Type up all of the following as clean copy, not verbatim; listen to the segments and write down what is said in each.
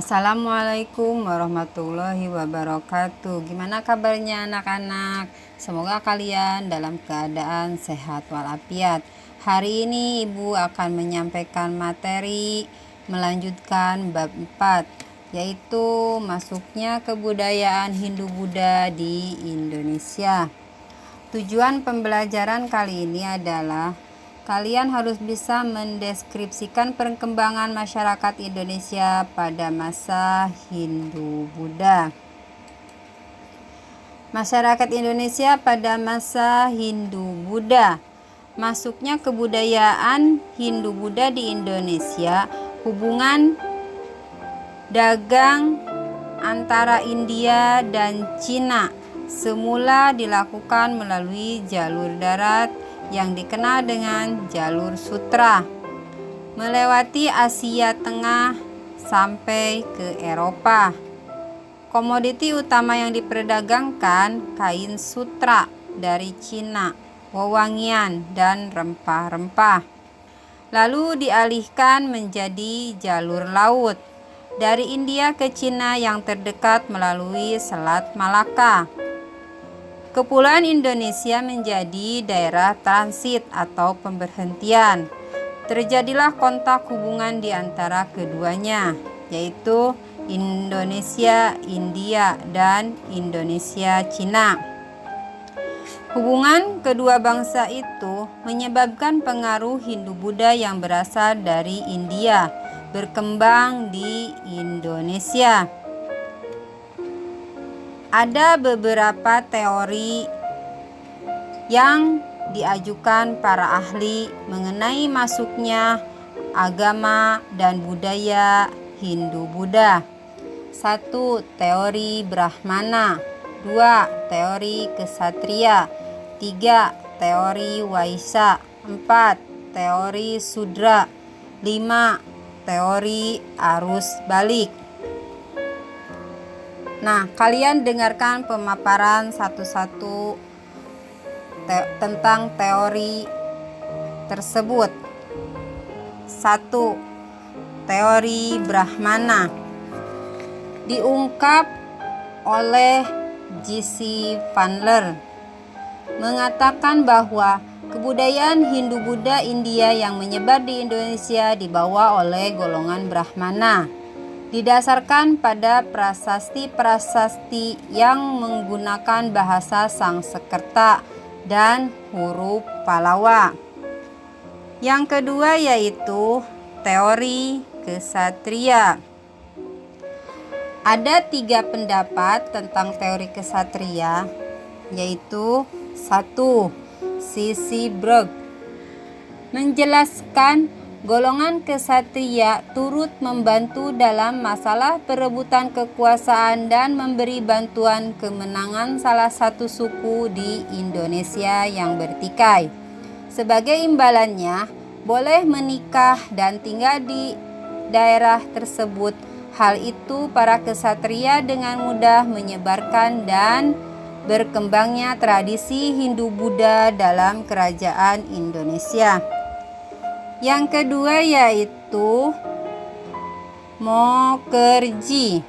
Assalamualaikum warahmatullahi wabarakatuh. Gimana kabarnya anak-anak? Semoga kalian dalam keadaan sehat walafiat. Hari ini Ibu akan menyampaikan materi melanjutkan bab 4, yaitu masuknya kebudayaan Hindu-Buddha di Indonesia. Tujuan pembelajaran kali ini adalah kalian harus bisa mendeskripsikan perkembangan masyarakat Indonesia pada masa Hindu-Buddha. Masyarakat Indonesia pada masa Hindu-Buddha. Masuknya kebudayaan Hindu-Buddha di Indonesia, hubungan dagang antara India dan Cina semula dilakukan melalui jalur darat yang dikenal dengan jalur sutra, melewati Asia Tengah sampai ke Eropa. Komoditi utama yang diperdagangkan kain sutra dari Cina, wewangian, dan rempah-rempah. Lalu dialihkan menjadi jalur laut dari India ke Cina yang terdekat melalui Selat Malaka. Kepulauan Indonesia menjadi daerah transit atau pemberhentian. Terjadilah kontak hubungan di antara keduanya, yaitu Indonesia India dan Indonesia Cina. Hubungan kedua bangsa itu menyebabkan pengaruh Hindu-Buddha yang berasal dari India berkembang di Indonesia. Ada beberapa teori yang diajukan para ahli mengenai masuknya agama dan budaya Hindu-Buddha. 1. Teori Brahmana. 2. Teori Ksatria. 3. Teori Waisya. 4. Teori Sudra. 5. Teori arus balik. Nah, kalian dengarkan pemaparan satu-satu tentang teori tersebut. 1. Teori Brahmana diungkap oleh J.C. Vandler, mengatakan bahwa kebudayaan Hindu-Buddha India yang menyebar di Indonesia dibawa oleh golongan Brahmana, didasarkan pada prasasti-prasasti yang menggunakan bahasa Sanskerta dan huruf Pallawa. Yang kedua yaitu teori Ksatria. Ada 3 pendapat tentang teori Ksatria, yaitu 1. C.C. Brooke menjelaskan golongan ksatria turut membantu dalam masalah perebutan kekuasaan dan memberi bantuan kemenangan salah satu suku di Indonesia yang bertikai. Sebagai imbalannya, boleh menikah dan tinggal di daerah tersebut. Hal itu para ksatria dengan mudah menyebarkan dan berkembangnya tradisi Hindu-Buddha dalam kerajaan Indonesia. Yang kedua yaitu Mukherjee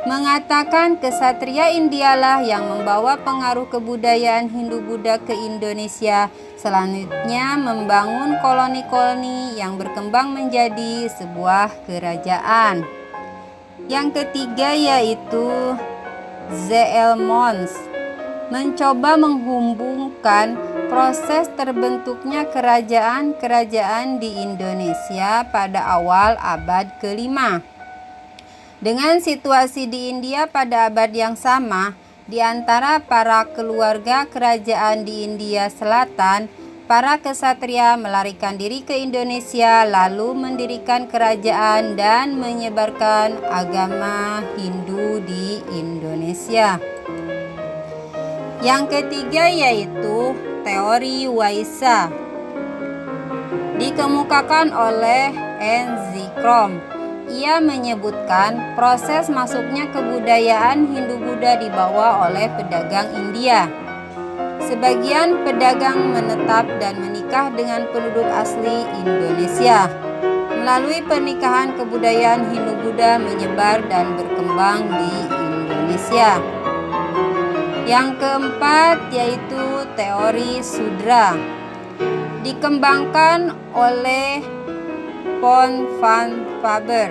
mengatakan ksatria Indialah yang membawa pengaruh kebudayaan Hindu-Buddha ke Indonesia, selanjutnya membangun koloni-koloni yang berkembang menjadi sebuah kerajaan. Yang ketiga yaitu Z.L. Mons mencoba menghubungkan proses terbentuknya kerajaan-kerajaan di Indonesia pada awal abad ke-5 dengan situasi di India pada abad yang sama. Di antara para keluarga kerajaan di India Selatan, para ksatria melarikan diri ke Indonesia lalu mendirikan kerajaan dan menyebarkan agama Hindu di Indonesia. Yang ketiga yaitu teori Waisya, dikemukakan oleh N. Zikrom. Ia menyebutkan proses masuknya kebudayaan Hindu-Buddha dibawa oleh pedagang India. Sebagian pedagang menetap dan menikah dengan penduduk asli Indonesia. Melalui pernikahan, kebudayaan Hindu-Buddha menyebar dan berkembang di Indonesia. Yang keempat yaitu teori Sudra, dikembangkan oleh von Faber,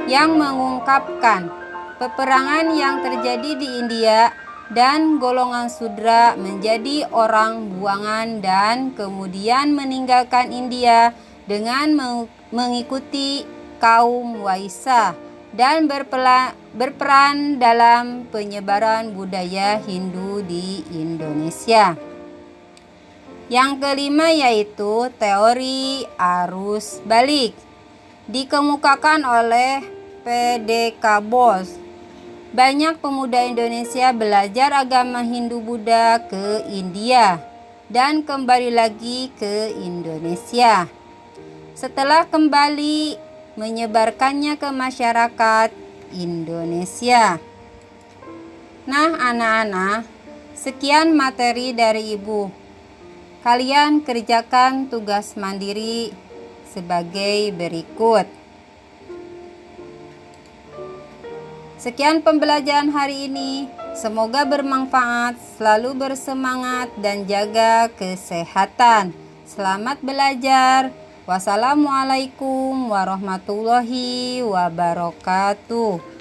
yang mengungkapkan peperangan yang terjadi di India dan golongan Sudra menjadi orang buangan dan kemudian meninggalkan India dengan mengikuti kaum Waisa dan berperan dalam penyebaran budaya Hindu di Indonesia. Yang kelima yaitu teori arus balik, dikemukakan oleh P.D.K. Bose. Banyak pemuda Indonesia belajar agama Hindu-Buddha ke India dan kembali lagi ke Indonesia. Setelah kembali, menyebarkannya ke masyarakat Indonesia. Nah, anak-anak, sekian materi dari Ibu. Kalian kerjakan tugas mandiri sebagai berikut. Sekian pembelajaran hari ini. Semoga bermanfaat, selalu bersemangat dan jaga kesehatan. Selamat belajar. Wassalamualaikum warahmatullahi wabarakatuh.